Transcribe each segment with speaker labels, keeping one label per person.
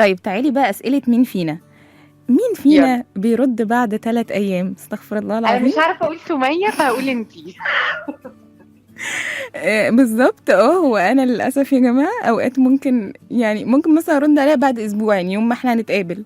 Speaker 1: طيب تعالي بقى أسئلة مين فينا. مين
Speaker 2: يلا،
Speaker 1: فينا بيرد بعد 3 أيام؟ استغفر الله
Speaker 2: انا
Speaker 1: العظيم.
Speaker 2: مش عارفه اقول سميه فهقول انتي.
Speaker 1: بالظبط. هو أنا للأسف يا جماعة أوقات ممكن يعني ممكن مثلا أرد عليها بعد أسبوع، يعني يوم ما احنا هنتقابل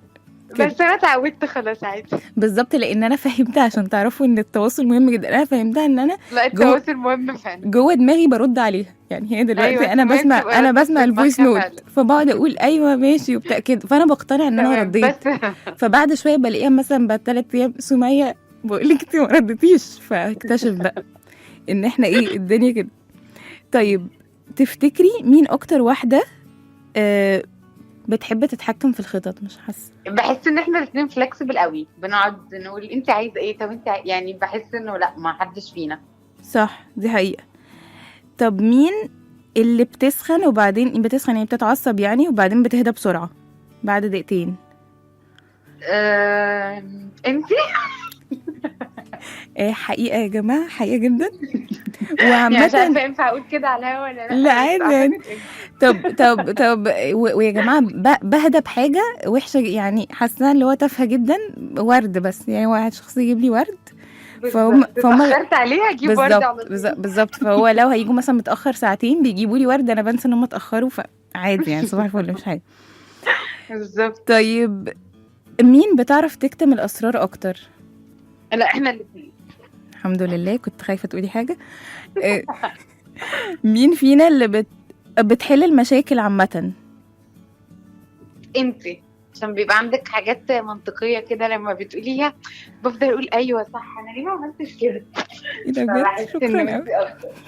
Speaker 1: كده.
Speaker 2: بس انا اتعودت خلاص عادي.
Speaker 1: بالظبط، لأن أنا فهمتها عشان تعرفوا إن التواصل مهم جدا. أنا فهمتها إن أنا
Speaker 2: لا،
Speaker 1: جوه
Speaker 2: التواصل مهم فعلا.
Speaker 1: جوه دماغي برد عليها. يعني هي دلوقتي
Speaker 2: ايوه،
Speaker 1: انا
Speaker 2: سمية
Speaker 1: بسمع
Speaker 2: بتبقى
Speaker 1: انا
Speaker 2: ردت
Speaker 1: بسمع
Speaker 2: في
Speaker 1: الفويس
Speaker 2: دماغها
Speaker 1: نوت،
Speaker 2: فعلا.
Speaker 1: فبقعد اقول ايوه ماشي وبتاع كده، فانا بقتنع ان انا
Speaker 2: تمام بس.
Speaker 1: رديت. فبعد شويه بلاقيها مثلا بعد 3 ايام، سميه بقول لك انت ما ردتيش، فاكتشف بقى ان احنا ايه الدنيا كده. طيب تفتكري مين اكتر واحده آه بتحب تتحكم في الخطط؟ مش حاسه.
Speaker 2: بحس ان احنا الاثنين فلكسبل قوي، بنقعد نقول انت عايزه ايه، طب انت يعني بحس انه لا، ما حدش فينا.
Speaker 1: صح، دي حقيقه. طب مين اللي بتسخن وبعدين بتسخن يعني بتتعصب يعني وبعدين بتهدى بسرعه بعد دقيقتين؟
Speaker 2: انت.
Speaker 1: حقيقة يا جماعة، حقيقة جدا.
Speaker 2: يعني مش
Speaker 1: وعامة
Speaker 2: عارفه ينفع اقول كده على الهوا ولا
Speaker 1: لا
Speaker 2: لا، بس
Speaker 1: عادي يعني.
Speaker 2: اعتقد انت.
Speaker 1: طب ويا جماعة بهدى بحاجة وحشة يعني، حاسة اللي هو تافهة جدا. ورد بس، يعني واحد شخص يجيب لي ورد. فهم
Speaker 2: بالظبط،
Speaker 1: فهم
Speaker 2: اتاخرت عليه اجيب ورد
Speaker 1: بالظبط
Speaker 2: على طول.
Speaker 1: بالظبط. فهو لو هيجوا مثلا متأخر ساعتين بيجيبوا لي ورد، انا بنسى ان هم اتأخروا، فعادي يعني صباح الفل مش حاجة.
Speaker 2: بالظبط.
Speaker 1: طيب مين بتعرف تكتم الأسرار أكتر؟
Speaker 2: لا، احنا الاثنين.
Speaker 1: الحمد لله، كنت خايفة تقولي حاجة. آه، مين فينا اللي بتحل المشاكل عامة؟
Speaker 2: انت، عشان بيبقى عندك حاجات منطقيه كده لما بتقوليها بفضل اقول ايوه صح، انا ليه ما عملتش كده.
Speaker 1: ايه ده بجد،
Speaker 2: فبحس انه
Speaker 1: شكرا
Speaker 2: انت
Speaker 1: قوي.
Speaker 2: اكتر.